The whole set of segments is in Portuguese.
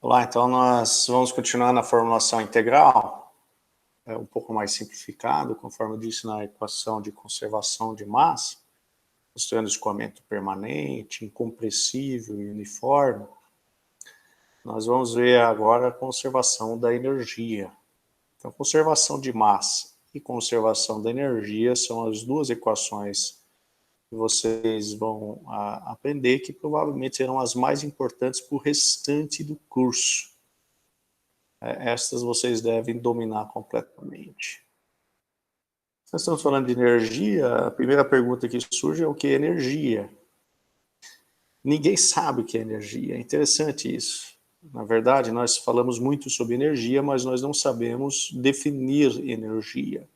Olá, então nós vamos continuar na formulação integral, um pouco mais simplificado, conforme eu disse na equação de conservação de massa, mostrando escoamento permanente, incompressível e uniforme. Nós vamos ver agora a conservação da energia. Então, conservação de massa e conservação da energia são as duas equações que vocês vão aprender, que provavelmente serão as mais importantes para o restante do curso. Estas vocês devem dominar completamente. Nós estamos falando de energia, a primeira pergunta que surge é o que é energia? Ninguém sabe o que é energia, é interessante isso. Na verdade, nós falamos muito sobre energia, mas nós não sabemos definir energia.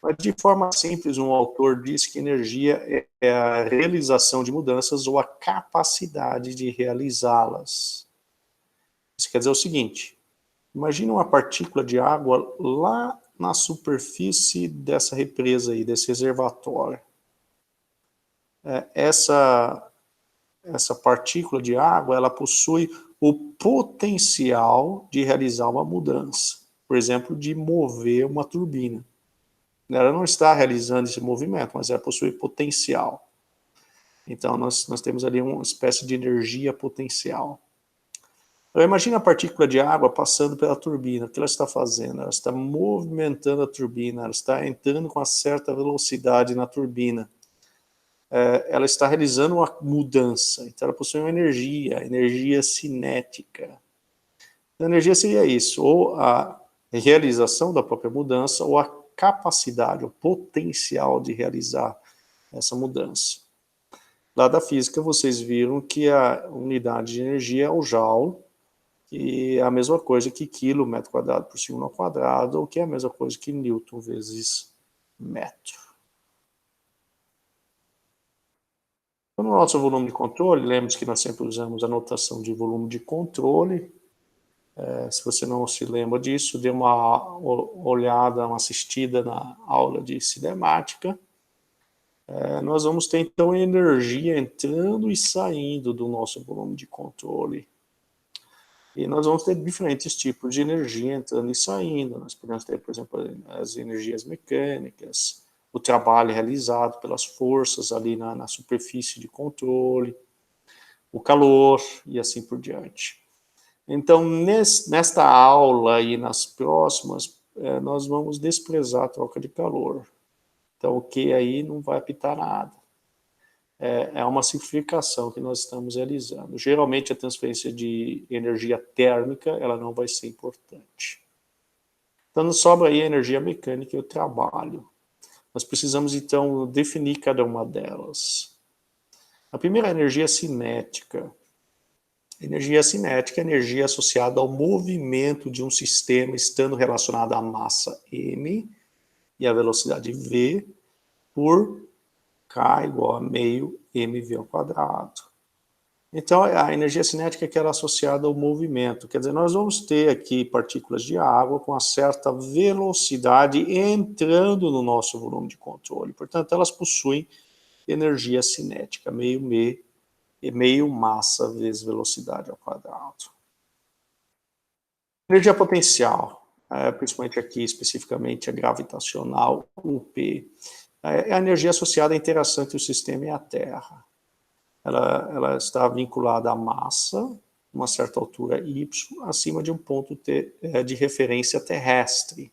Mas de forma simples, um autor diz que energia é a realização de mudanças ou a capacidade de realizá-las. Isso quer dizer o seguinte: imagina uma partícula de água lá na superfície dessa represa aí, desse reservatório. Essa partícula de água, ela possui o potencial de realizar uma mudança. Por exemplo, de mover uma turbina. Ela não está realizando esse movimento, mas ela possui potencial. Então, nós temos ali uma espécie de energia potencial. Então, imagina a partícula de água passando pela turbina. O que ela está fazendo? Ela está movimentando a turbina, ela está entrando com uma certa velocidade na turbina. Ela está realizando uma mudança. Então, ela possui uma energia cinética. Então, a energia seria isso, ou a realização da própria mudança, ou a capacidade, o potencial de realizar essa mudança. Lá da física, vocês viram que a unidade de energia é o joule, que é a mesma coisa que quilo, metro quadrado por segundo ao quadrado, ou que é a mesma coisa que newton vezes metro. Então, no nosso volume de controle, lembre-se que nós sempre usamos a notação de volume de controle. Se você não se lembra disso, dê uma olhada, uma assistida na aula de cinemática. Nós vamos ter, então, energia entrando e saindo do nosso volume de controle. E nós vamos ter diferentes tipos de energia entrando e saindo. Nós podemos ter, por exemplo, as energias mecânicas, o trabalho realizado pelas forças ali na superfície de controle, o calor e assim por diante. Então, nesta aula e nas próximas, nós vamos desprezar a troca de calor. Então, o que aí não vai apitar nada. É uma simplificação que nós estamos realizando. Geralmente, a transferência de energia térmica, ela não vai ser importante. Então, nos sobra aí a energia mecânica e o trabalho. Nós precisamos, então, definir cada uma delas. A primeira é a energia cinética. A energia cinética é a energia associada ao movimento de um sistema estando relacionado à massa m e à velocidade v por K igual a meio mv ao quadrado. Então, a energia cinética é aquela associada ao movimento. Quer dizer, nós vamos ter aqui partículas de água com uma certa velocidade entrando no nosso volume de controle. Portanto, elas possuem energia cinética, meio massa vezes velocidade ao quadrado. Energia potencial, principalmente aqui, especificamente a gravitacional, UP, é a energia associada à interação entre o sistema e a Terra. Ela está vinculada à massa, uma certa altura y, acima de um ponto de referência terrestre.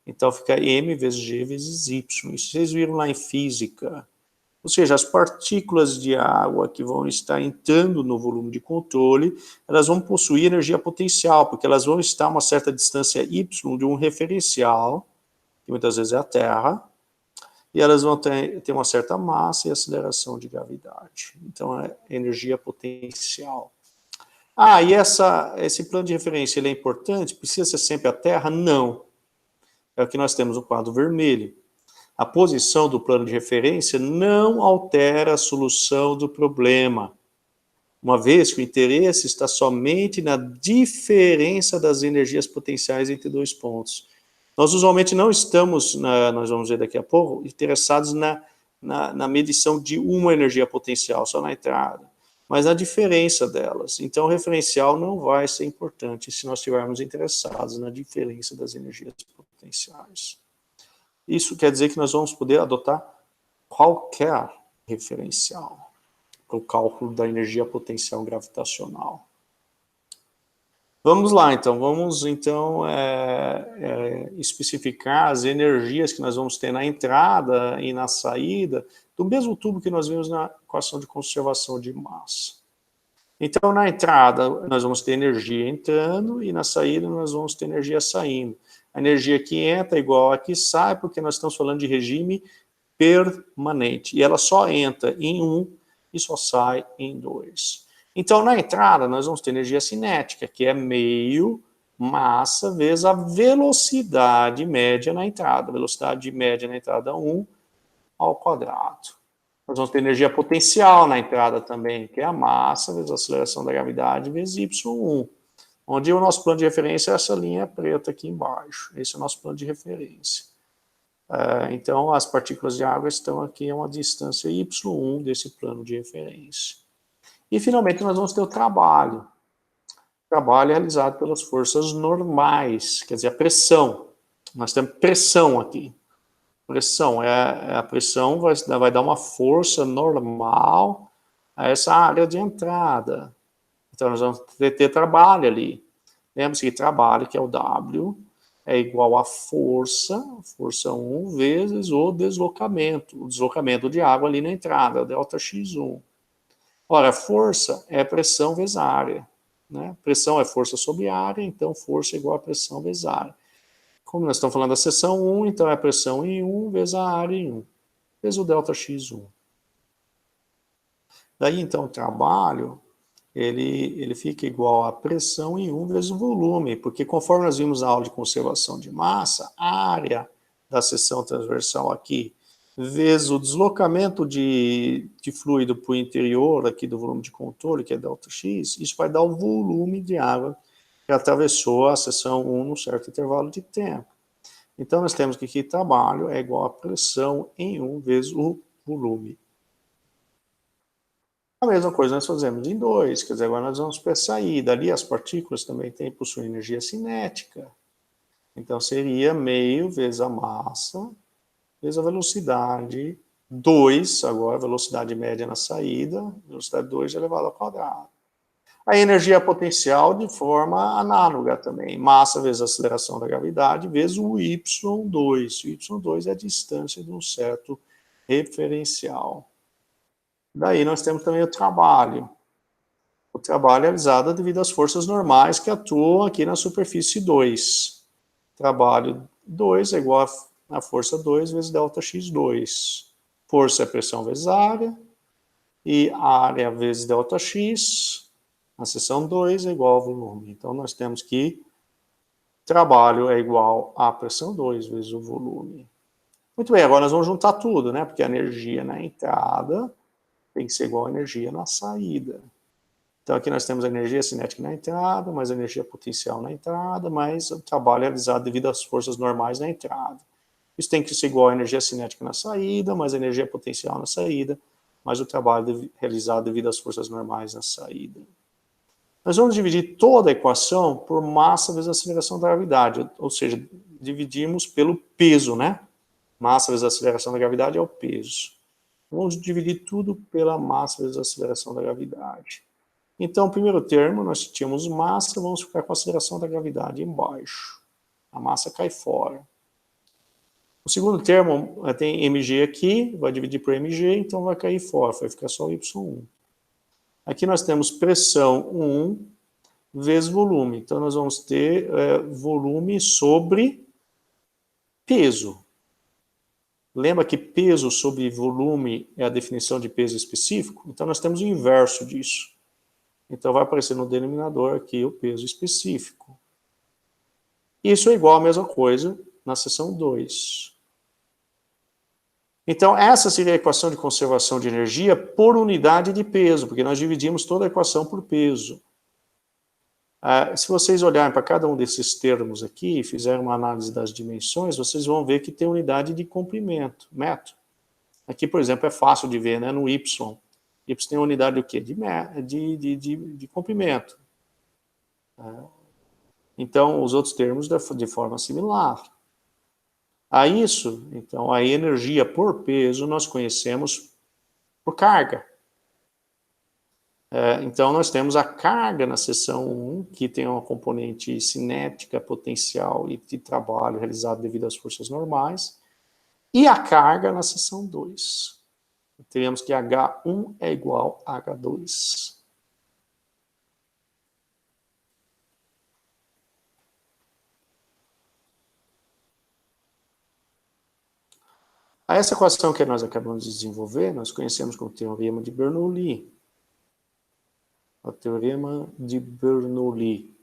Então fica m vezes g vezes y. Isso vocês viram lá em física. Ou seja, as partículas de água que vão estar entrando no volume de controle, elas vão possuir energia potencial, porque elas vão estar a uma certa distância y de um referencial, que muitas vezes é a Terra, e elas vão ter uma certa massa e aceleração de gravidade. Então, é energia potencial. E esse plano de referência ele é importante? Precisa ser sempre a Terra? Não. É o que nós temos no quadro vermelho. A posição do plano de referência não altera a solução do problema, uma vez que o interesse está somente na diferença das energias potenciais entre dois pontos. Nós usualmente não estamos, nós vamos ver daqui a pouco, interessados na medição de uma energia potencial, só na entrada. mas a diferença delas. Então, o referencial não vai ser importante se nós estivermos interessados na diferença das energias potenciais. Isso quer dizer que nós vamos poder adotar qualquer referencial para o cálculo da energia potencial gravitacional. Vamos lá, então. Vamos, então, especificar as energias que nós vamos ter na entrada e na saída do mesmo tubo que nós vimos na equação de conservação de massa. Então, na entrada, nós vamos ter energia entrando e na saída nós vamos ter energia saindo. A energia que entra é igual a que sai, porque nós estamos falando de regime permanente. E ela só entra em 1 e só sai em 2. Então, na entrada, nós vamos ter energia cinética, que é meio massa vezes a velocidade média na entrada. Velocidade média na entrada 1 ao quadrado. Nós vamos ter energia potencial na entrada também, que é a massa vezes a aceleração da gravidade vezes y1, onde o nosso plano de referência é essa linha preta aqui embaixo. Esse é o nosso plano de referência. Então, as partículas de água estão aqui a uma distância y1 desse plano de referência. E, finalmente, nós vamos ter o trabalho. O trabalho é realizado pelas forças normais, quer dizer, a pressão. Nós temos pressão aqui. Pressão, a pressão vai dar uma força normal a essa área de entrada. Então, nós vamos ter trabalho ali. Lembre-se que trabalho, que é o W, é igual a força 1 vezes o deslocamento de água ali na entrada, ΔX1. Ora, força é pressão vezes área. Né? Pressão é força sobre área, então força é igual a pressão vezes área. Como nós estamos falando da seção 1, então é a pressão em 1 vezes a área em 1, vezes o ΔX1. Daí, então, o trabalho, ele fica igual a pressão em 1 vezes o volume, porque conforme nós vimos na aula de conservação de massa, a área da seção transversal aqui, vezes o deslocamento de fluido para o interior aqui do volume de controle, que é ΔX, isso vai dar o volume de água que atravessou a seção 1 num certo intervalo de tempo. Então, nós temos que aqui trabalho é igual a pressão em 1 vezes o volume. A mesma coisa nós fazemos em 2, quer dizer, agora nós vamos para a saída. Ali as partículas também possuem energia cinética. Então, seria meio vezes a massa, vezes a velocidade 2, agora velocidade média na saída, velocidade 2 elevado ao quadrado. A energia potencial de forma análoga também, massa vezes a aceleração da gravidade, vezes o y2. O y2 é a distância de um certo referencial. Daí nós temos também o trabalho. O trabalho é realizado devido às forças normais que atuam aqui na superfície 2. Trabalho 2 é igual a força 2 vezes ΔX2. Força é pressão vezes área, e área vezes ΔX. A seção 2 é igual ao volume. Então, nós temos que trabalho é igual a pressão 2 vezes o volume. Muito bem, agora nós vamos juntar tudo, né? Porque a energia na entrada tem que ser igual a energia na saída. Então, aqui nós temos a energia cinética na entrada, mais a energia potencial na entrada, mais o trabalho realizado devido às forças normais na entrada. Isso tem que ser igual a energia cinética na saída, mais a energia potencial na saída, mais o trabalho realizado devido às forças normais na saída. Nós vamos dividir toda a equação por massa vezes a aceleração da gravidade, ou seja, dividimos pelo peso, né? Massa vezes a aceleração da gravidade é o peso. Vamos dividir tudo pela massa vezes a aceleração da gravidade. Então, o primeiro termo, nós tínhamos massa, vamos ficar com a aceleração da gravidade embaixo. A massa cai fora. O segundo termo tem mg aqui, vai dividir por mg, então vai cair fora, vai ficar só y1. Aqui nós temos pressão 1 vezes volume. Então, nós vamos ter volume sobre peso. Lembra que peso sobre volume é a definição de peso específico? Então, nós temos o inverso disso. Então, vai aparecer no denominador aqui o peso específico. Isso é igual a mesma coisa na seção 2. Então, essa seria a equação de conservação de energia por unidade de peso, porque nós dividimos toda a equação por peso. Se vocês olharem para cada um desses termos aqui e fizerem uma análise das dimensões, vocês vão ver que tem unidade de comprimento, metro. Aqui, por exemplo, é fácil de ver, né, no Y. Y tem unidade do quê? De comprimento. Então, os outros termos de forma similar. A isso, então, a energia por peso nós conhecemos por carga. Então, nós temos a carga na seção 1, que tem uma componente cinética, potencial e de trabalho realizado devido às forças normais, e a carga na seção 2. Teremos que H1 é igual a H2. A essa equação que nós acabamos de desenvolver, nós conhecemos como Teorema de Bernoulli. O Teorema de Bernoulli.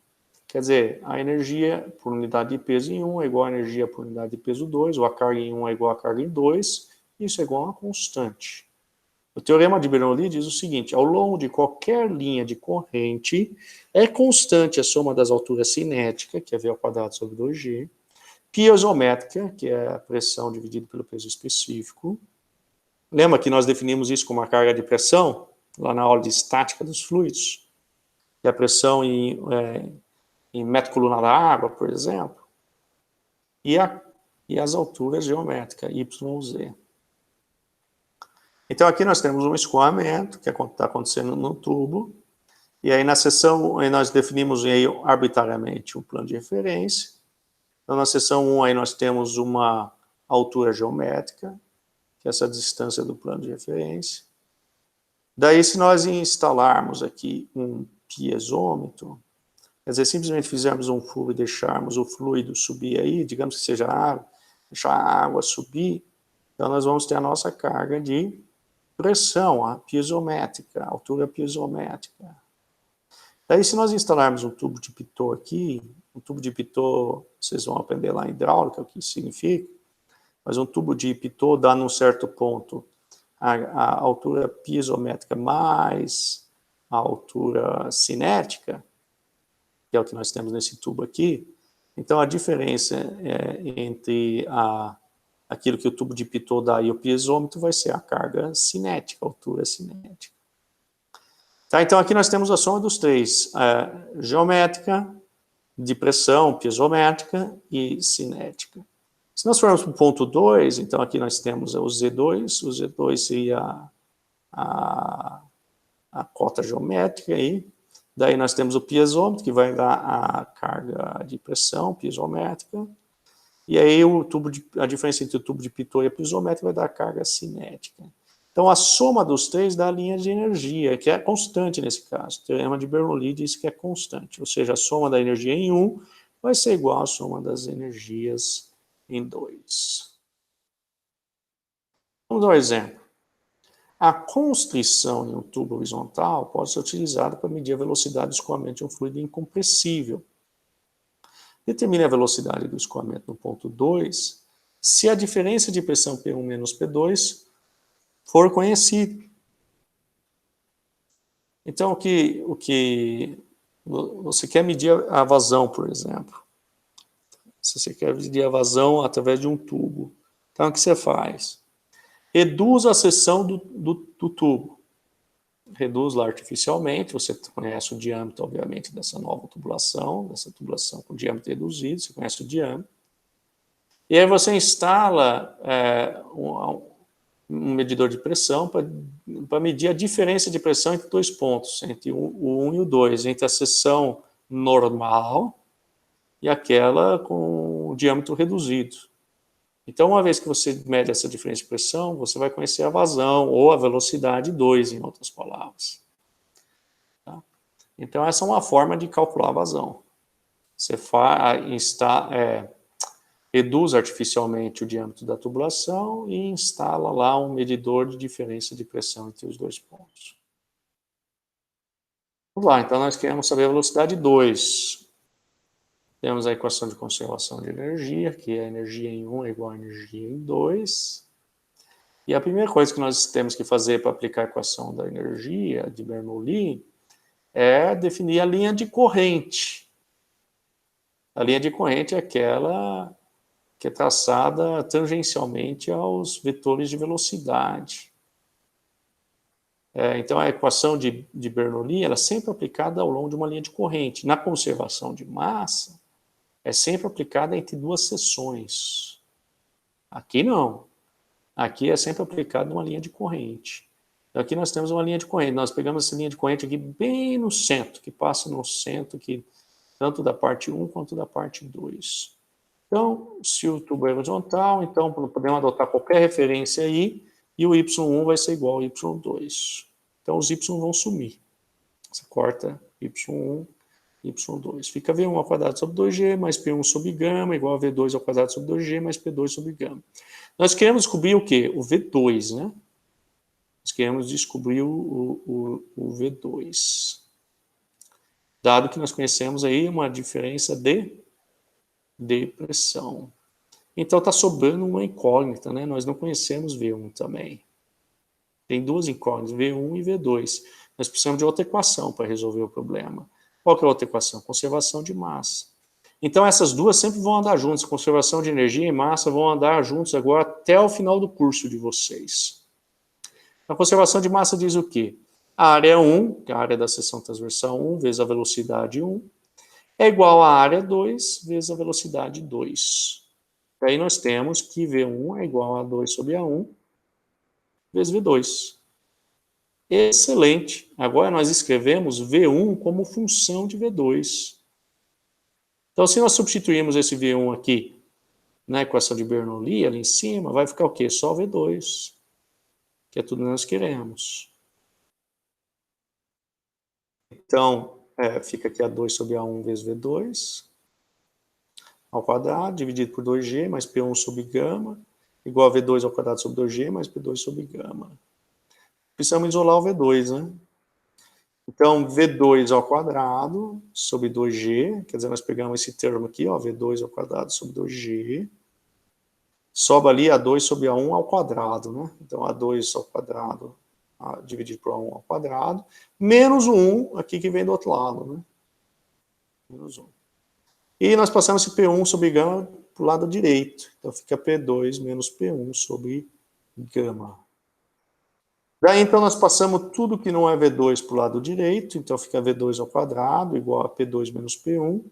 Quer dizer, a energia por unidade de peso em 1 é igual a energia por unidade de peso 2, ou a carga em 1 é igual a carga em 2, isso é igual a uma constante. O Teorema de Bernoulli diz o seguinte: ao longo de qualquer linha de corrente, é constante a soma das alturas cinéticas, que é V ao quadrado sobre 2G, piezométrica, que é a pressão dividida pelo peso específico. Lembra que nós definimos isso como a carga de pressão, lá na aula de estática dos fluidos? Que é a pressão em metro colunar da água, por exemplo. E as alturas geométricas, Y, Z. Então aqui nós temos um escoamento, que está acontecendo no tubo, e aí na seção nós definimos aí arbitrariamente um plano de referência. Então na seção 1 aí nós temos uma altura geométrica, que é essa distância do plano de referência. Daí se nós instalarmos aqui um piezômetro, quer dizer, simplesmente fizermos um fluido e deixarmos o fluido subir aí, digamos que seja água, deixar a água subir, então nós vamos ter a nossa carga de pressão, a piezométrica, a altura piezométrica. Daí, se nós instalarmos um tubo de Pitot aqui, um tubo de Pitot, vocês vão aprender lá em hidráulica o que isso significa, mas um tubo de Pitot dá num certo ponto a altura piezométrica mais a altura cinética, que é o que nós temos nesse tubo aqui. Então, a diferença entre aquilo que o tubo de Pitot dá e o piezômetro vai ser a carga cinética, a altura cinética. Tá, então, aqui nós temos a soma dos três, geométrica, de pressão, piezométrica e cinética. Se nós formos para o ponto 2, então aqui nós temos o Z2, o Z2 seria a cota geométrica aí. Daí nós temos o piezômetro, que vai dar a carga de pressão piezométrica. E aí a diferença entre o tubo de Pitot e a piezométrica vai dar a carga cinética. Então a soma dos três dá a linha de energia, que é constante nesse caso. O Teorema de Bernoulli diz que é constante, ou seja, a soma da energia em 1 vai ser igual à soma das energias em 2. Vamos dar um exemplo. A constrição em um tubo horizontal pode ser utilizada para medir a velocidade do escoamento de um fluido incompressível. Determine a velocidade do escoamento no ponto 2 se a diferença de pressão P1 menos P2 for conhecida. Então, o que você quer medir a vazão, por exemplo. Se você quer medir a vazão através de um tubo, então o que você faz? Reduz a seção do tubo. Reduz lá artificialmente, você conhece o diâmetro, obviamente, dessa nova tubulação, dessa tubulação com diâmetro reduzido, você conhece o diâmetro. E aí você instala um medidor de pressão para medir a diferença de pressão entre dois pontos, entre o 1 e o 2, entre a seção normal e aquela com o diâmetro reduzido. Então, uma vez que você mede essa diferença de pressão, você vai conhecer a vazão, ou a velocidade 2, em outras palavras. Tá? Então, essa é uma forma de calcular a vazão. Você reduz artificialmente o diâmetro da tubulação e instala lá um medidor de diferença de pressão entre os dois pontos. Vamos lá, então nós queremos saber a velocidade 2. Temos a equação de conservação de energia, que é a energia em 1 é igual a energia em 2. E a primeira coisa que nós temos que fazer para aplicar a equação da energia de Bernoulli é definir a linha de corrente. A linha de corrente é aquela que é traçada tangencialmente aos vetores de velocidade. Então, a equação de Bernoulli ela é sempre aplicada ao longo de uma linha de corrente. Na conservação de massa, é sempre aplicada entre duas seções. Aqui não. Aqui é sempre aplicado numa linha de corrente. Então, aqui nós temos uma linha de corrente. Nós pegamos essa linha de corrente aqui bem no centro, que passa no centro, aqui, tanto da parte 1 quanto da parte 2. Então, se o tubo é horizontal, então podemos adotar qualquer referência aí, e o y1 vai ser igual ao y2. Então, os y vão sumir. Você corta y1, y2. Fica V1 ao quadrado sobre 2G mais P1 sobre gama igual a V2 ao quadrado sobre 2G mais P2 sobre gama. Nós queremos descobrir o quê? O V2, né? Nós queremos descobrir o V2. Dado que nós conhecemos aí uma diferença de pressão. Então, está sobrando uma incógnita, né? Nós não conhecemos V1 também. Tem duas incógnitas, V1 e V2. Nós precisamos de outra equação para resolver o problema. Qual que é a outra equação? Conservação de massa. Então, essas duas sempre vão andar juntas. Conservação de energia e massa vão andar juntos agora até o final do curso de vocês. A conservação de massa diz o quê? A área 1, que é a área da seção transversal 1, vezes a velocidade 1, é igual à área 2, vezes a velocidade 2. Daí nós temos que V1 é igual a 2 sobre A1, vezes V2. Excelente. Agora nós escrevemos V1 como função de V2. Então, se nós substituirmos esse V1 aqui na equação de Bernoulli, ali em cima, vai ficar o quê? Só V2, que é tudo que nós queremos. Então, fica aqui A2 sobre A1 vezes V2, ao quadrado, dividido por 2G, mais P1 sobre gama, igual a V2 ao quadrado sobre 2G, mais P2 sobre gama. Precisamos isolar o V2, né? Então, V2 ao quadrado sobre 2G, quer dizer, nós pegamos esse termo aqui, ó, V2 ao quadrado sobre 2G, sobra ali A2 sobre A1 ao quadrado, né? Então, A2 ao quadrado dividido por A1 ao quadrado, menos o 1 aqui que vem do outro lado, né? Menos 1. E nós passamos esse P1 sobre gama para o lado direito. Então, fica P2 menos P1 sobre gama. Daí, então, nós passamos tudo que não é V2 para o lado direito. Então, fica V2 ao quadrado igual a P2 menos P1.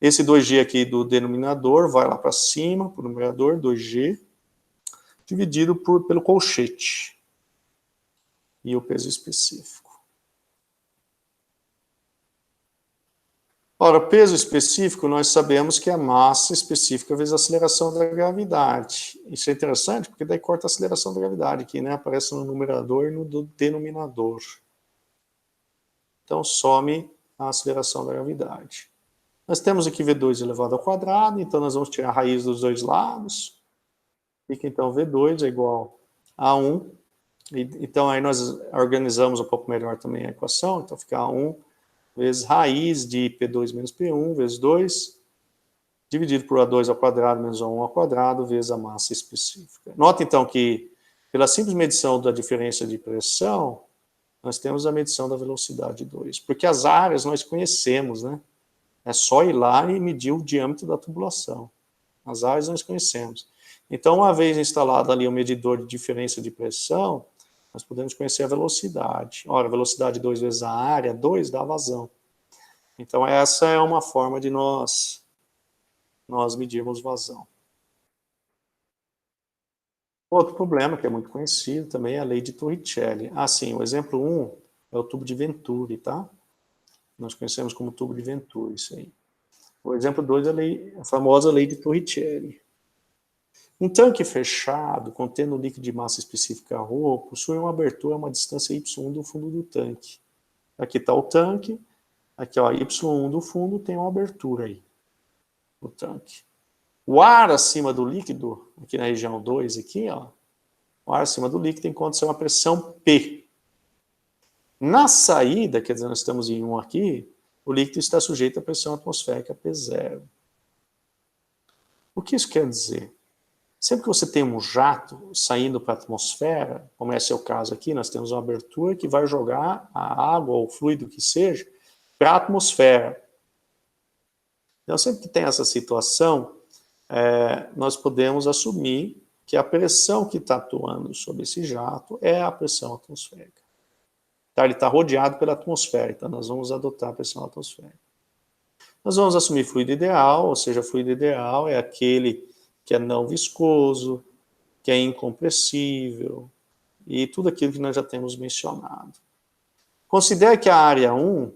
Esse 2G aqui do denominador vai lá para cima, para o numerador, 2G, dividido pelo colchete. E o peso específico. Ora, peso específico, nós sabemos que é a massa específica vezes a aceleração da gravidade. Isso é interessante, porque daí corta a aceleração da gravidade aqui, né? Aparece no numerador e no denominador. Então, some a aceleração da gravidade. Nós temos aqui V2 elevado ao quadrado, então nós vamos tirar a raiz dos dois lados. Fica, então, V2 é igual a 1. Então, aí nós organizamos um pouco melhor também a equação. Então, fica A1 vezes raiz de P2 menos P1, vezes 2, dividido por A2 ao quadrado menos A1 ao quadrado, vezes a massa específica. Nota, então, que pela simples medição da diferença de pressão, nós temos a medição da velocidade 2. Porque as áreas nós conhecemos, né? É só ir lá e medir o diâmetro da tubulação. As áreas nós conhecemos. Então, uma vez instalado ali o medidor de diferença de pressão, nós podemos conhecer a velocidade. Ora, a velocidade 2 vezes a área 2 dá vazão. Então, essa é uma forma de nós medirmos vazão. Outro problema, que é muito conhecido também, é a lei de Torricelli. Sim, o exemplo 1 é o tubo de Venturi, tá? Nós conhecemos como tubo de Venturi, isso aí. O exemplo 2 é a famosa lei de Torricelli. Um tanque fechado, contendo líquido de massa específica ρ, possui uma abertura a uma distância y1 do fundo do tanque. Aqui está o tanque, aqui, ó, y1 do fundo tem uma abertura aí, no tanque. O ar acima do líquido, aqui na região 2, aqui, ó, o ar acima do líquido encontra-se uma pressão P. Na saída, quer dizer, nós estamos em 1 aqui, o líquido está sujeito à pressão atmosférica P0. O que isso quer dizer? Sempre que você tem um jato saindo para a atmosfera, como esse é o caso aqui, nós temos uma abertura que vai jogar a água ou o fluido que seja para a atmosfera. Então, sempre que tem essa situação, nós podemos assumir que a pressão que está atuando sobre esse jato é a pressão atmosférica. Tá? Ele está rodeado pela atmosfera, então nós vamos adotar a pressão atmosférica. Nós vamos assumir fluido ideal, ou seja, fluido ideal é aquele que é não viscoso, que é incompressível, e tudo aquilo que nós já temos mencionado. Considere que a área 1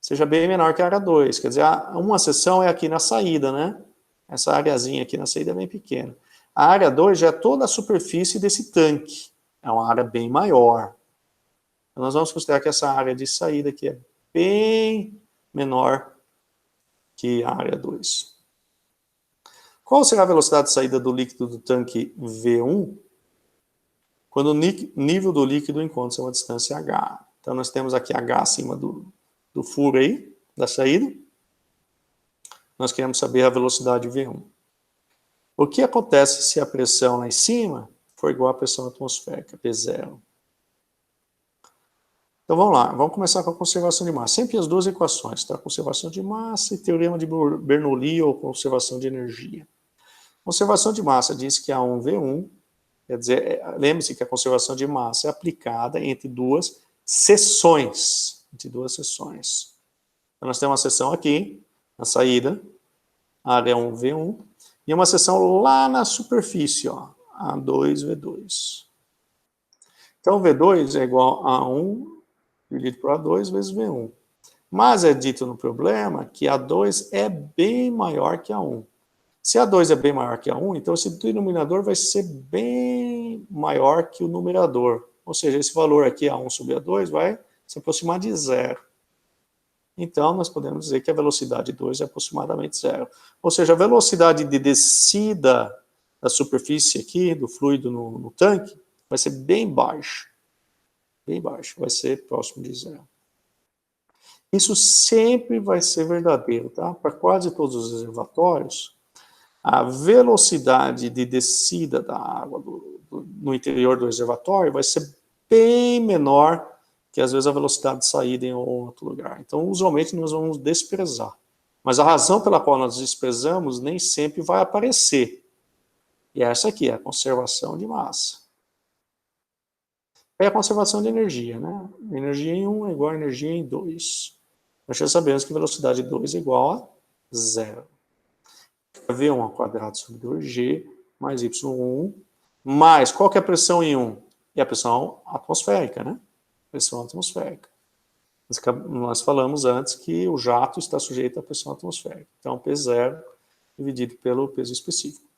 seja bem menor que a área 2, quer dizer, uma seção é aqui na saída, né? Essa areazinha aqui na saída é bem pequena. A área 2 já é toda a superfície desse tanque, é uma área bem maior. Então, nós vamos considerar que essa área de saída aqui é bem menor que a área 2. Qual será a velocidade de saída do líquido do tanque V1 quando o nível do líquido encontra uma distância h? Então, nós temos aqui h acima do furo aí, da saída. Nós queremos saber a velocidade V1. O que acontece se a pressão lá em cima for igual à pressão atmosférica, P0? Então vamos lá, vamos começar com a conservação de massa. Sempre as duas equações, tá? Conservação de massa e teorema de Bernoulli ou conservação de energia. Conservação de massa diz que A1V1, quer dizer, lembre-se que a conservação de massa é aplicada entre duas seções. Então nós temos uma seção aqui, na saída, área 1V1, e uma seção lá na superfície, ó, A2V2. Então V2 é igual a 1 dividido por A2 vezes V1. Mas é dito no problema que A2 é bem maior que A1. Se A2 é bem maior que A1, então esse denominador vai ser bem maior que o numerador. Ou seja, esse valor aqui, A1 sobre A2, vai se aproximar de zero. Então, nós podemos dizer que a velocidade 2 é aproximadamente zero. Ou seja, a velocidade de descida da superfície aqui, do fluido no tanque, vai ser bem baixa. Bem baixo, vai ser próximo de zero. Isso sempre vai ser verdadeiro, tá? Para quase todos os reservatórios, a velocidade de descida da água no interior do reservatório vai ser bem menor que, às vezes, a velocidade de saída em outro lugar. Então, usualmente, nós vamos desprezar. Mas a razão pela qual nós desprezamos nem sempre vai aparecer. E essa aqui é a conservação de massa. É a conservação de energia, né? Energia em 1 é igual a energia em 2. Nós já sabemos que velocidade 2 é igual a zero. V1 ao quadrado sobre 2G mais Y1 mais, qual que é a pressão em 1? É a pressão atmosférica, né? Pressão atmosférica. Nós falamos antes que o jato está sujeito à pressão atmosférica. Então, P0 dividido pelo peso específico.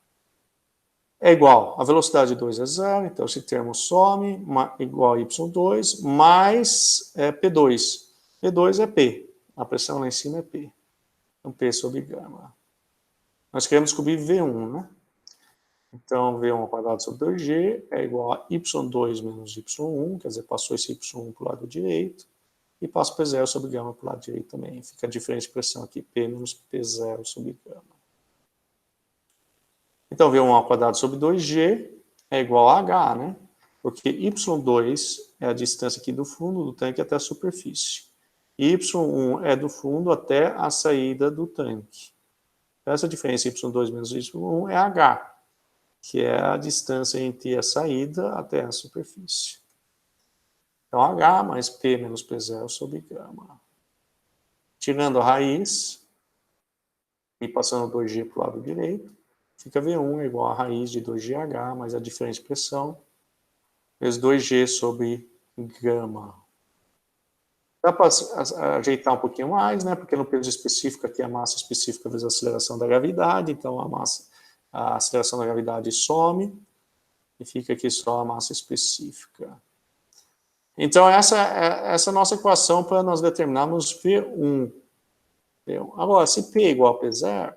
É igual, a velocidade 2 é zero, então esse termo some, igual a Y2, mais P2. P2 é P, a pressão lá em cima é P. Então, P sobre gama. Nós queremos descobrir V1, né? Então, V1 ao quadrado sobre 2G é igual a Y2 menos Y1, quer dizer, passou esse Y1 para o lado direito, e passa P0 sobre gama para o lado direito também. Fica a diferença de pressão aqui, P menos P0 sobre gama. Então, V1 ao quadrado sobre 2G é igual a H, né? Porque Y2 é a distância aqui do fundo do tanque até a superfície. E Y1 é do fundo até a saída do tanque. Essa diferença Y2 menos Y1 é H, que é a distância entre a saída até a superfície. Então, H mais P menos P0 sobre gama. Tirando a raiz e passando 2G para o lado direito, fica V1 igual a raiz de 2GH mais a diferença de pressão, vezes 2G sobre gama. Dá para ajeitar um pouquinho mais, né? Porque no peso específico aqui a massa específica vezes a aceleração da gravidade, então a aceleração da gravidade some e fica aqui só a massa específica. Então essa é a nossa equação para nós determinarmos V1. Agora, se P é igual a P0,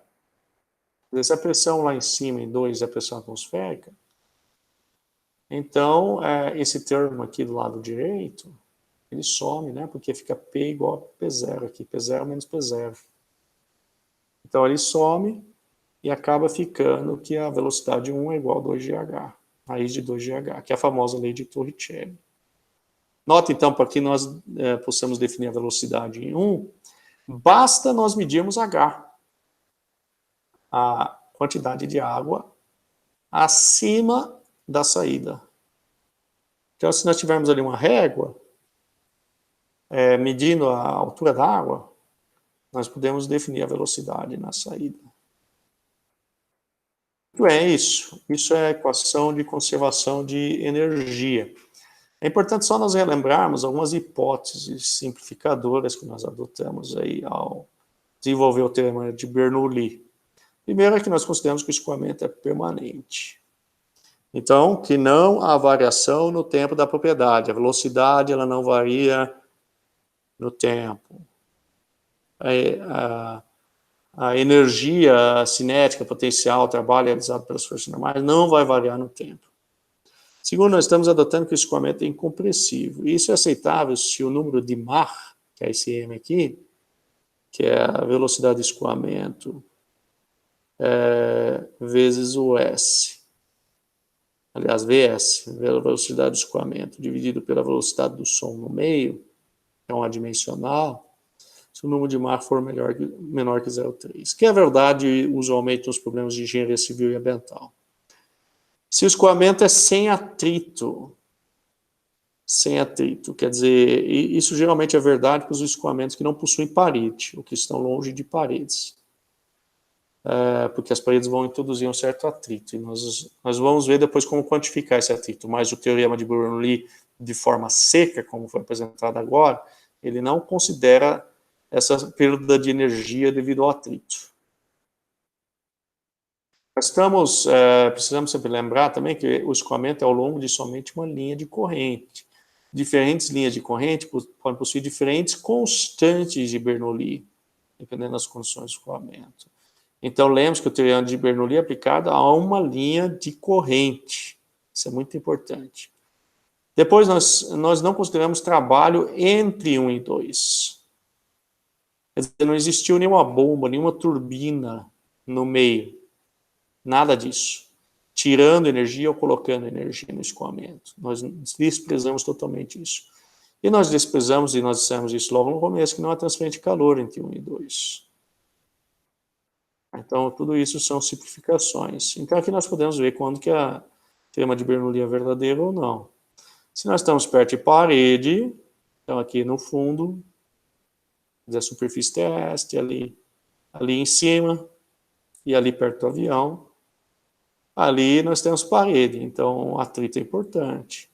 se a pressão lá em cima em 2 é a pressão atmosférica, então esse termo aqui do lado direito, ele some, né? Porque fica P igual a P0 aqui, P0 menos P0. Então ele some e acaba ficando que a velocidade 1 é igual a 2GH, raiz de 2GH, que é a famosa lei de Torricelli. Nota então, para que nós possamos definir a velocidade em 1, basta nós medirmos H, a quantidade de água acima da saída. Então, se nós tivermos ali uma régua, medindo a altura da água, nós podemos definir a velocidade na saída. Muito bem, isso é a equação de conservação de energia. É importante só nós relembrarmos algumas hipóteses simplificadoras que nós adotamos aí ao desenvolver o teorema de Bernoulli. Primeiro é que nós consideramos que o escoamento é permanente. Então, que não há variação no tempo da propriedade. A velocidade ela não varia no tempo. A energia cinética potencial, o trabalho realizado pelas forças normais, não vai variar no tempo. Segundo, nós estamos adotando que o escoamento é incompressivo. E isso é aceitável se o número de Mach, que é esse M aqui, que é a velocidade de escoamento, vezes o S. Aliás, VS, velocidade de escoamento, dividido pela velocidade do som no meio, é um adimensional, se o número de Mach for menor que 0,3. Que é verdade, usualmente, nos problemas de engenharia civil e ambiental. Se o escoamento é sem atrito, quer dizer, isso geralmente é verdade para os escoamentos que não possuem parede, ou que estão longe de paredes. Porque as paredes vão introduzir um certo atrito, e nós vamos ver depois como quantificar esse atrito, mas o teorema de Bernoulli, de forma seca, como foi apresentado agora, ele não considera essa perda de energia devido ao atrito. Precisamos sempre lembrar também que o escoamento é ao longo de somente uma linha de corrente. Diferentes linhas de corrente podem possuir diferentes constantes de Bernoulli, dependendo das condições de escoamento. Então, lembre-se que o teorema de Bernoulli é aplicado a uma linha de corrente. Isso é muito importante. Depois, nós não consideramos trabalho entre 1 e 2. Quer dizer, não existiu nenhuma bomba, nenhuma turbina no meio. Nada disso. Tirando energia ou colocando energia no escoamento. Nós desprezamos totalmente isso. E nós desprezamos, e nós dissemos isso logo no começo, que não há transferência de calor entre 1 e 2. Então, tudo isso são simplificações. Então, aqui nós podemos ver quando que o teorema de Bernoulli é verdadeiro ou não. Se nós estamos perto de parede, então aqui no fundo, da superfície terrestre, ali em cima, e ali perto do avião, ali nós temos parede, então o atrito é importante.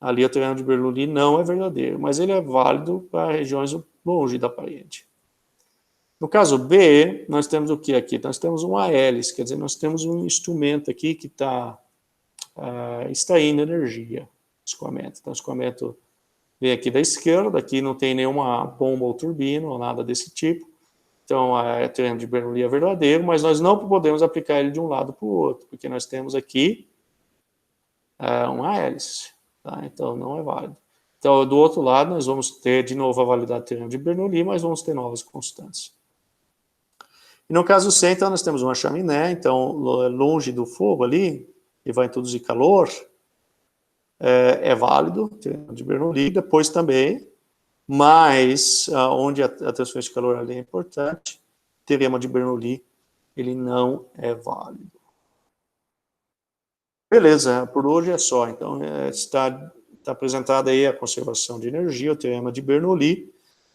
Ali o teorema de Bernoulli não é verdadeiro, mas ele é válido para regiões longe da parede. No caso B, nós temos o que aqui? Nós temos uma hélice, quer dizer, nós temos um instrumento aqui que está extraindo energia, escoamento. Então, o escoamento vem aqui da esquerda, aqui não tem nenhuma bomba ou turbina, ou nada desse tipo. Então, o teorema de Bernoulli é verdadeiro, mas nós não podemos aplicar ele de um lado para o outro, porque nós temos aqui uma hélice, tá? Então não é válido. Então, do outro lado, nós vamos ter de novo a validade do teorema de Bernoulli, mas vamos ter novas constantes. E no caso C, então, nós temos uma chaminé, então, longe do fogo ali, e vai introduzir calor, é válido, teorema de Bernoulli, depois também, mas onde a transferência de calor ali é importante, o teorema de Bernoulli, ele não é válido. Beleza, por hoje é só. Então, está apresentada aí a conservação de energia, o teorema de Bernoulli.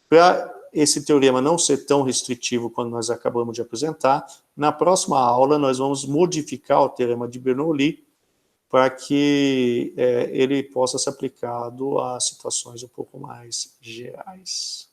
Para esse teorema não ser tão restritivo quanto nós acabamos de apresentar, na próxima aula nós vamos modificar o teorema de Bernoulli para que ele possa ser aplicado a situações um pouco mais gerais.